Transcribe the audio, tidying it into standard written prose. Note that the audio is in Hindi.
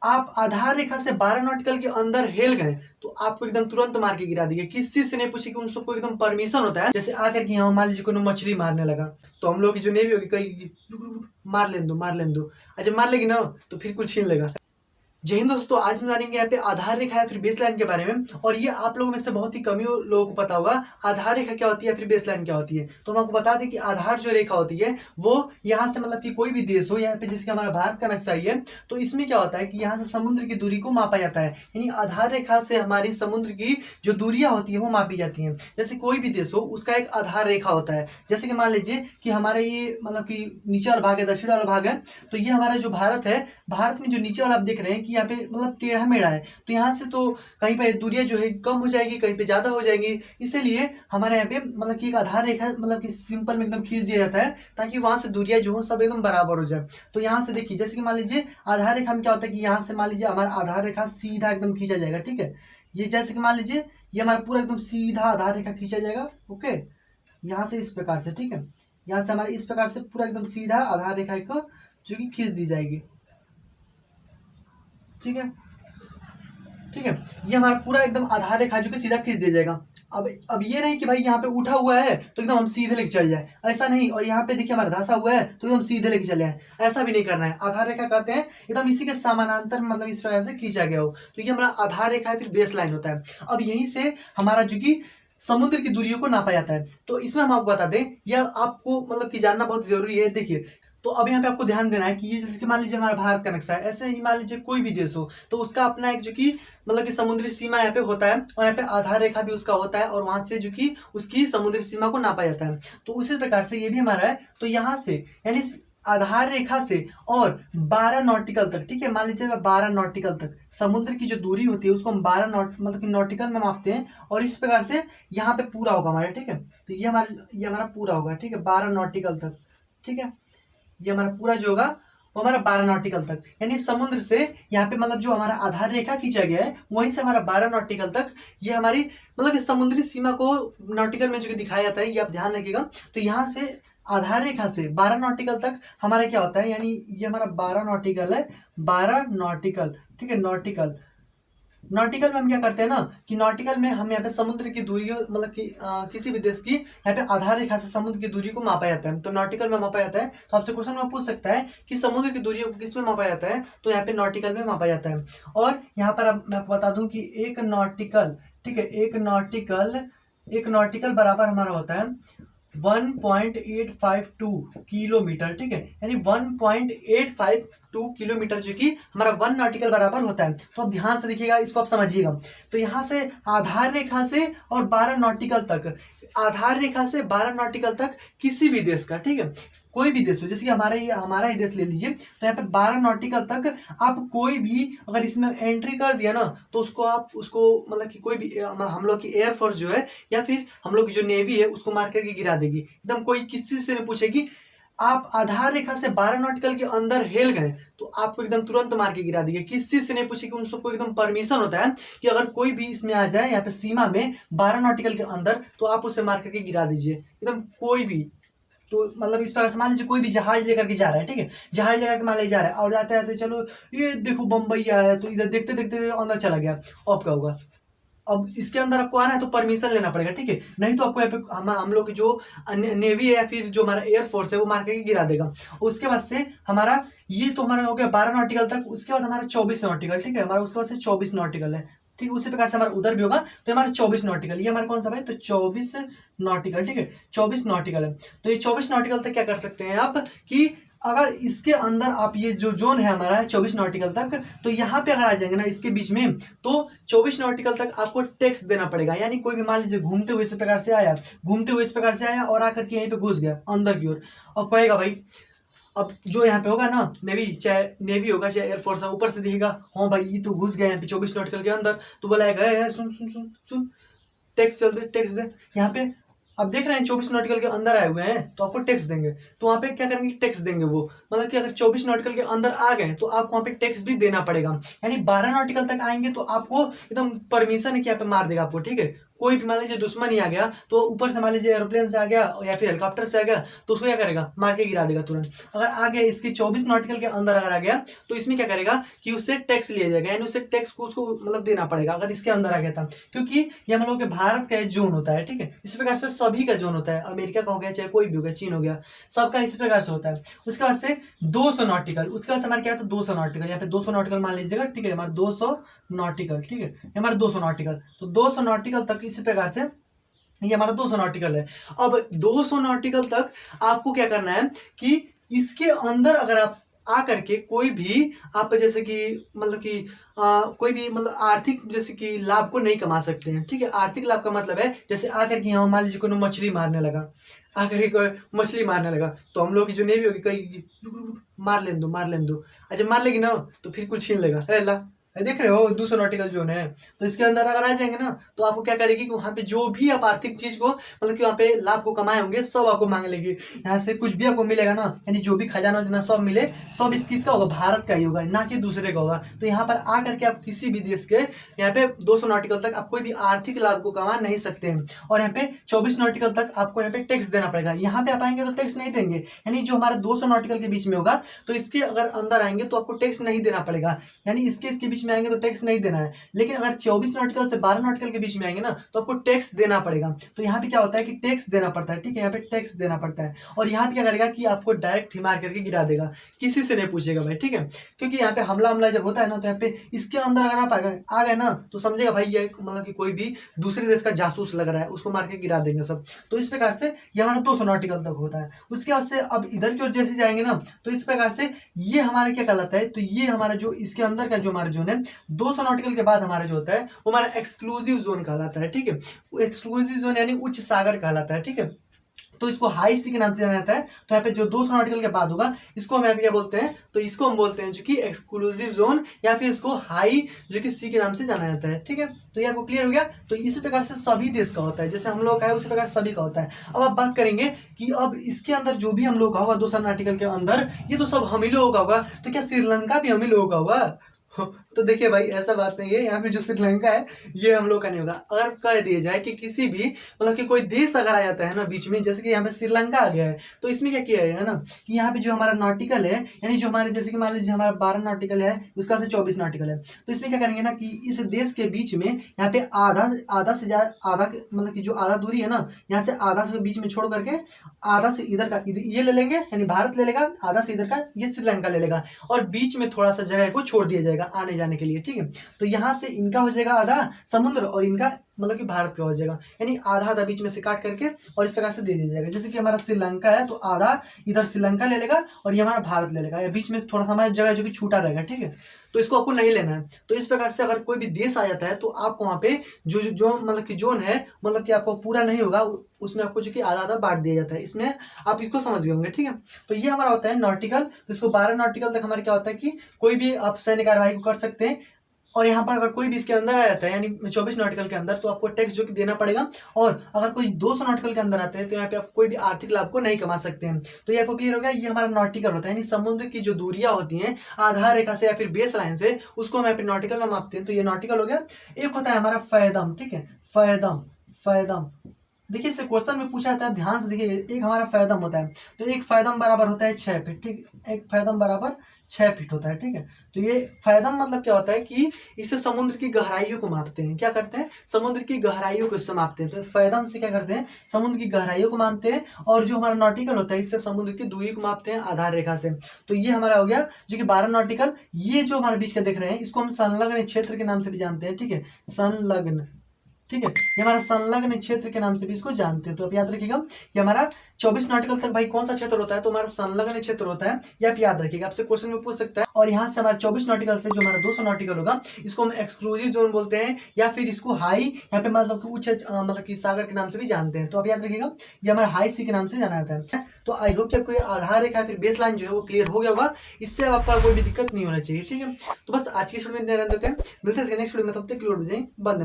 आप आधार रेखा से 12 नॉटिकल के अंदर हेल गए तो आपको एकदम तुरंत मार के गिरा देंगे। किसी से नहीं पूछे कि उन सबको एकदम परमिशन होता है। जैसे आकर के यहाँ मान लीजिए कोई मछली मारने लगा तो हम लोग की जो नेवी होगी कहीं मार लें दो मार लें दो, अच्छा मार लेगी ना तो फिर कुछ छीन लेगा। जय हिंद दोस्तों, आज हम जानेंगे यहाँ पे आधार रेखा या फिर बेस लाइन के बारे में। और ये आप लोगों में से बहुत ही कम ही लोगों को पता होगा आधार रेखा क्या होती है फिर बेस लाइन क्या होती है। तो हम आपको बता दें कि आधार जो रेखा होती है वो यहाँ से मतलब कि कोई भी देश हो यहाँ पे जिसके हमारा भारत का नक्शा ही है तो इसमें क्या होता है कि यहाँ से समुद्र की दूरी को मापा जाता है। यानी आधार रेखा से हमारी समुद्र की जो दूरियां होती है वो मापी जाती हैं। जैसे कोई भी देश हो उसका एक आधार रेखा होता है। जैसे कि मान लीजिए कि हमारा ये मतलब कि नीचे वाला भाग है, दक्षिण वाला भाग है, तो ये हमारा जो भारत है, भारत में जो नीचे वाला आप देख रहे हैं कि यहाँ पे मतलब टेढ़ा मेढ़ा है, तो यहाँ से तो कहीं पे दूरियां जो है कम हो जाएगी, कहीं पे ज्यादा हो जाएंगी। इसीलिए हमारे यहाँ पे मतलब कि एक आधार रेखा मतलब कि सिंपल में एकदम खींच दिया जाता है ताकि वहां से दूरियां जो हो सब एकदम बराबर हो जाए। तो यहाँ से देखिए जैसे कि मान लीजिए आधार रेखा में क्या होता है कि यहाँ से मान लीजिए हमारा आधार रेखा सीधा एकदम खींचा जाएगा, ठीक है। ये जैसे कि मान लीजिए ये हमारा पूरा एकदम सीधा आधार रेखा खींचा जाएगा, ओके, यहाँ से इस प्रकार से, ठीक है। यहाँ से हमारे इस प्रकार से पूरा एकदम सीधा आधार रेखा को जो कि खींच दी जाएगी, ठीक है, ठीक है। ये हमारा पूरा एकदम आधार रेखा जो कि सीधा खींच दिया जाएगा। अब ये नहीं कि भाई यहाँ पे उठा हुआ है तो एकदम हम सीधे लेके चल जाए, ऐसा नहीं। और यहाँ पे देखिए हमारा धंसा हुआ है तो एकदम सीधे लेके चले आए, ऐसा भी नहीं करना है। आधार रेखा कहते हैं एकदम इसी के समानांतर मतलब इस प्रकार से खींचा गया हो, तो ये हमारा आधार रेखा है फिर बेस लाइन होता है। अब यहीं से हमारा जो कि समुद्र की दूरियों को नापा जाता है। तो इसमें हम आपको बता दें, यह आपको मतलब कि जानना बहुत जरूरी है। देखिए तो अब यहाँ पे आपको ध्यान देना है कि ये जैसे कि मान लीजिए हमारा भारत का नक्शा है, ऐसे ही मान लीजिए कोई भी देश हो तो उसका अपना एक जो कि मतलब कि समुद्री सीमा यहाँ पे होता है और यहाँ पे आधार रेखा भी उसका होता है और वहां से जो कि उसकी समुद्री सीमा को नापा जाता है। तो उसी प्रकार से ये भी हमारा है। तो यहाँ से यानी आधार रेखा से और 12 नॉटिकल तक, ठीक है, मान लीजिए 12 नॉटिकल तक समुद्र की जो दूरी होती है उसको हम 12 मतलब कि नॉटिकल में मापते हैं। और इस प्रकार से यहाँ पे पूरा होगा हमारा, ठीक है। तो ये हमारा पूरा होगा, ठीक है, 12 नॉटिकल तक, ठीक है। ये हमारा पूरा जो होगा वो हमारा 12 नॉटिकल तक, यानी समुद्र से यहाँ पे मतलब जो हमारा आधार रेखा खींचा गया है वहीं से हमारा 12 नॉटिकल तक ये हमारी मतलब समुद्री सीमा को नॉटिकल में जो दिखाया जाता है, ये आप ध्यान रखिएगा। तो यहाँ से आधार रेखा से 12 नॉटिकल तक हमारा क्या होता है, यानी ये हमारा 12 नॉटिकल है, 12 नॉटिकल, ठीक है। नॉटिकल में हम क्या करते हैं ना कि नॉटिकल में हम यहाँ पे समुद्र की दूरी मतलब कि किसी भी देश की यहाँ पे आधार रेखा से समुद्र की दूरी को मापा जाता है, तो नॉटिकल में मापा जाता है। तो आपसे क्वेश्चन में पूछ सकता है कि समुद्र की दूरी को किस में मापा जाता है, तो यहाँ पे नॉटिकल में मापा जाता है। और यहाँ पर मैं आपको बता दूं कि एक नॉटिकल, ठीक है, एक नॉटिकल बराबर हमारा होता है 1.852 किलोमीटर, ठीक है। यानी 1.852 किलोमीटर जो कि हमारा 1 नॉटिकल बराबर होता है। तो अब ध्यान से देखिएगा, इसको आप समझिएगा। तो यहाँ से आधार रेखा से और 12 नॉटिकल तक, आधार रेखा से 12 नॉटिकल तक किसी भी देश का, ठीक है, कोई भी देश हो, जैसे कि हमारा ही देश ले लीजिए, तो यहाँ पे 12 नॉटिकल तक आप कोई भी अगर इसमें एंट्री कर दिया ना तो उसको मतलब कि कोई भी हम लोग की एयरफोर्स जो है या फिर हम लोग की जो नेवी है उसको मार करके गिरा देगी। एकदम कोई किसी से नहीं पूछेगी। आप आधार रेखा से 12 नॉटिकल के अंदर हेल गए तो आपको एकदम तुरंत मार के गिरा देंगे। किसी से नहीं पूछेगी, उन सबको एकदम परमिशन होता है कि अगर कोई भी इसमें आ जाए यहाँ पे सीमा में 12 नॉटिकल के अंदर तो आप उसे मार करके गिरा दीजिए, एकदम कोई भी। तो मतलब इस प्रकार से मान लीजिए कोई भी जहाज लेकर के जा रहा है, ठीक है, जहाज लेकर के मान लीजिए जा रहा है और आते आते चलो ये देखो बम्बई आया है, तो इधर देखते देखते अंदर चला गया, अब क्या होगा। अब इसके अंदर आपको आना है तो परमिशन लेना पड़ेगा, ठीक है, नहीं तो आपको यहाँ पे हम लोग की जो नेवी है या फिर जो हमारा एयरफोर्स है वो मार करके गिरा देगा। उसके बाद से हमारा ये तो हमारा हो गया 12 नॉटिकल तक। उसके बाद हमारा 24 नॉटिकल, ठीक है, हमारा उसके बाद से 24 नॉटिकल है, ठीक है। उसी प्रकार से हमारा उधर भी होगा तो हमारा 24 नॉटिकल, ये हमारा कौन सा भाई, तो 24 नॉटिकल, ठीक है, 24 नॉटिकल है। तो ये 24 नॉटिकल तक क्या कर सकते हैं आप कि अगर इसके अंदर आप ये जो जोन है हमारा 24 नॉटिकल तक, तो यहाँ पे अगर आ जाएंगे ना इसके बीच में तो 24 नॉटिकल तक आपको टैक्स देना पड़ेगा। यानी कोई भी मान लीजिए घूमते हुए इस प्रकार से आया और आकर के यहीं पे घुस गया अंदर की ओर, और कहेगा भाई अब जो यहाँ पे होगा ना नेवी, चाहे नेवी होगा चाहे एयरफोर्स है, ऊपर से दिखेगा हाँ भाई ये तो घुस गया यहाँ पे 24 नॉटिकल के अंदर, तो बोलाएगा सुन सुन सुन सुन टैक्स चल दे, टैक्स दे। यहाँ पे अब देख रहे हैं 24 नॉटिकल के अंदर आए हुए हैं तो आपको टैक्स देंगे, तो वहाँ पे क्या करेंगे, टैक्स देंगे। वो मतलब कि अगर 24 नॉटिकल के अंदर आ गए तो आपको वहाँ पे टैक्स भी देना पड़ेगा। यानी 12 नॉटिकल तक आएंगे तो आपको एकदम परमिशन है कि यहाँ पे मार देगा आपको, ठीक है, कोई भी मान लीजिए दुश्मन ही आ गया तो ऊपर से मान लीजिए एरोप्लेन से आ गया या फिर हेलीकॉप्टर से आ गया तो उसको क्या करेगा, मार के गिरा देगा तुरंत। अगर आ गया इसके 24 नॉटिकल के अंदर अगर आ गया तो इसमें क्या करेगा कि उससे टैक्स लिया जाएगा, यानी उससे टैक्स को उसको मतलब देना पड़ेगा अगर इसके अंदर आ गया था, क्योंकि ये हम लोग के भारत का जोन होता है। ठीक है, इस प्रकार से सभी का जोन होता है, अमेरिका का हो गया चाहे कोई भी हो गया, चीन हो गया, सबका इस प्रकार से होता है। उसके बाद से 200 नॉटिकल, उसके बाद से हमारे क्या था 200 नॉटिकल, यहाँ पे 200 नॉटिकल मान लीजिएगा। ठीक है, हमारे 200 नॉटिकल, ठीक है, हमारे 200 नॉटिकल, तो 200 नॉटिकल तक इसी प्रकार से ये हमारा 200 नॉटिकल है। अब 200 नॉटिकल तक आपको क्या करना है कि इसके अंदर अगर आप आकर के कोई भी आप जैसे कि मतलब कि कोई भी मतलब आर्थिक जैसे कि लाभ को नहीं कमा सकते हैं। ठीक है, आर्थिक लाभ का मतलब है जैसे आकर के यहाँ मान लीजिए कोई मछली मारने लगा, आकर के कोई मछली मारने लगा तो हम लोग की जो नेवी होगी कहीं मार लें दो, अच्छा मार लेगी ना तो फिर कुछ छीन लेगा, है ला देख रहे हो 200 नॉटिकल जोन है। तो इसके अंदर अगर आ जाएंगे ना तो आपको क्या करेगी कि वहाँ पे जो भी आप आर्थिक चीज को मतलब कि वहाँ पे लाभ को कमाए होंगे सब आपको मांग लेगी, यहाँ से कुछ भी आपको मिलेगा ना, यानी जो भी खजाना वजाना सब मिले, सब इस किसका होगा, भारत का ही होगा, ना कि दूसरे का होगा। तो यहाँ पर आ करके आप किसी भी देश के यहाँ पे 200 नॉटिकल तक आप कोई भी आर्थिक लाभ को कमा नहीं सकते हैं। और यहाँ पे 24 नॉटिकल तक आपको यहाँ पे टैक्स देना पड़ेगा, यहाँ पे आप आएंगे तो टैक्स नहीं देंगे, यानी जो हमारा 200 नॉटिकल के बीच में होगा तो इसके अगर अंदर आएंगे तो आपको टैक्स नहीं देना पड़ेगा, यानी इसके बीच में आएंगे तो टैक्स नहीं देना है। लेकिन अगर 24 नॉटिकल से 12 नॉटिकल के बीच में आएंगे ना तो आपको टैक्स देना पड़ेगा। तो यहाँ पे क्या होता है कि टैक्स देना पड़ता है। ठीक है, यहाँ पे टैक्स देना पड़ता है और यहाँ पे क्या करेगा कि आपको डायरेक्ट ही मार करके गिरा देगा, किसी से नहीं पूछेगा भाई। ठीक है, क्योंकि यहाँ पे हमला जब होता है ना तो यहाँ पे इसके अंदर अगर आप आ गए ना तो समझेगा भाई ये मतलब कि कोई भी दूसरे देश का जासूस लग रहा है, उसको मार के गिरा देंगे सब। तो इस प्रकार से ये हमारा 200 नॉटिकल तक होता है। उसके बाद से अब इधर की ओर जैसे जाएंगे ना तो इस प्रकार से ये हमारा क्या कहलाता है, तो ये हमारा जो इसके अंदर का जो हमारा जोन है 200 नॉटिकल के बाद हमारा जो होता है वो हमारा एक्सक्लूसिव जोन कहलाता है। ठीक है, एक्सक्लूसिव जोन यानी उच्च सागर कहलाता है। ठीक है, तो इसको हाई सी के नाम से जाना जाता है। तो यहाँ पे जो 200 नॉटिकल के बाद होगा इसको हम यहाँ पे क्या बोलते हैं, तो इसको हम बोलते हैं जो कि एक्सक्लूसिव जोन या फिर इसको हाई जो कि सी के नाम से जाना जाता है। ठीक है, तो ये आपको क्लियर हो गया। तो इसी प्रकार से सभी देश का होता है, जैसे हम लोग का है उसी प्रकार सभी का होता है। अब आप बात करेंगे कि अब इसके अंदर जो भी हम लोग का होगा 200 नॉटिकल के अंदर ये तो सब हम ही लोगों का होगा, तो क्या श्रीलंका भी हम ही लोगों का होगा? तो देखिए भाई ऐसा बात नहीं है, यहाँ पे जो श्रीलंका है ये हम लोग का नहीं होगा। अगर कह दिया जाए कि किसी भी मतलब कि कोई देश अगर आ जाता है ना बीच में, जैसे कि यहाँ पे श्रीलंका आ गया है तो इसमें क्या किया है ना कि यहाँ पे जो हमारा नॉटिकल है यानी जो हमारे जैसे कि मान लीजिए हमारा 12 नॉटिकल है उसका से 24 नॉटिकल है, तो इसमें क्या करेंगे ना कि इस देश के बीच में यहाँ पे आधा से ज्यादा आधा मतलब कि जो आधा दूरी है ना यहाँ से आधा से बीच में छोड़ करके आधा से इधर का ये ले लेंगे, यानी भारत ले लेगा, आधा से इधर का ये श्रीलंका ले लेगा और बीच में थोड़ा सा जगह को छोड़ दिया जाएगा आने जाने के लिए। ठीक है, तो यहाँ से इनका हो जाएगा आधा समुद्र और इनका मतलब कि भारत का हो जाएगा, यानी आधा आधा बीच में से काट करके और इस प्रकार से दे दिया जाएगा। जैसे कि हमारा श्रीलंका है तो आधा इधर श्रीलंका ले लेगा और ये हमारा भारत ले लेगा, या बीच में थोड़ा सा हमारा जगह जो कि छूटा रहेगा। ठीक है, तो इसको आपको नहीं लेना है। तो इस प्रकार से अगर कोई भी देश आ जाता है तो आपको वहाँ पे जो मतलब कि जोन है मतलब कि आपको पूरा नहीं होगा उसमें आपको जो कि आधा आधा बांट दिया जाता है। इसमें आप इसको समझ गए होंगे। ठीक है, तो ये हमारा होता है नॉटिकल। तो इसको 12 नॉटिकल तक हमारे क्या होता है कि कोई भी आप सैन्य कार्यवाही को कर सकते हैं। और यहाँ पर अगर कोई भी इसके अंदर आ जाता है यानी 24 नॉटिकल के अंदर तो आपको टैक्स जो कि देना पड़ेगा। और अगर कोई 200 नॉटिकल के अंदर आते हैं तो यहाँ पे आप कोई भी आर्थिक लाभ को नहीं कमा सकते हैं। तो ये आपको क्लियर हो गया। ये हमारा नॉटिकल होता है, यानी समुद्र की जो दूरियां होती हैं आधार रेखा से या फिर बेस लाइन से उसको हम यहाँ पे नॉटिकल में मापते हैं। तो ये नॉटिकल हो गया। एक होता है हमारा फैदम। ठीक है, फैदम देखिए इससे क्वेश्चन में पूछा जाता है, ध्यान से देखिए। एक हमारा फैदम होता है तो एक फैदम बराबर होता है 6 फीट। ठीक, एक फैदम बराबर 6 फीट होता है। ठीक है, तो ये फैदम मतलब क्या होता है कि इससे समुद्र की गहराइयों को मापते हैं। क्या करते हैं, समुद्र की गहराइयों को इससे मापते हैं। तो फैदम से क्या करते हैं, समुद्र की गहराइयों को मापते हैं। और जो हमारा नॉटिकल होता है इससे समुद्र की दूरी को मापते हैं आधार रेखा से। तो ये हमारा हो गया जो कि 12 नॉटिकल। ये जो हमारे बीच का देख रहे हैं इसको हम संलग्न क्षेत्र के नाम से भी जानते हैं। ठीक है, संलग्न। ठीक है, ये हमारा संलग्न क्षेत्र के नाम से भी इसको जानते हैं। तो आप याद रखिएगा ये हमारा 24 नॉटिकल तक भाई कौन सा क्षेत्र होता है, तो हमारा संलग्न क्षेत्र होता है। ये आप याद रखिएगा, आपसे क्वेश्चन में पूछ सकता है। और यहाँ से हमारा 24 नॉटिकल से जो हमारा 200 नॉटिकल होगा इसको हम एक्सक्लूसिव जोन बोलते हैं या फिर इसको हाई यहाँ पे मतलब कि उच्च मतलब कि सागर के नाम से भी जानते हैं। तो आप याद रखिएगा ये हमारा हाई सी के नाम से जाना जाता है। तो आई होप कि आपको आधार रेखा फिर बेस लाइन जो है वो क्लियर हो गया होगा। इससे अब आपका कोई भी दिक्कत नहीं होना चाहिए। ठीक है, तो बस आज की वीडियो में ध्यान देते हैं, मिलते हैं नेक्स्ट वीडियो में। तब तक बंदे।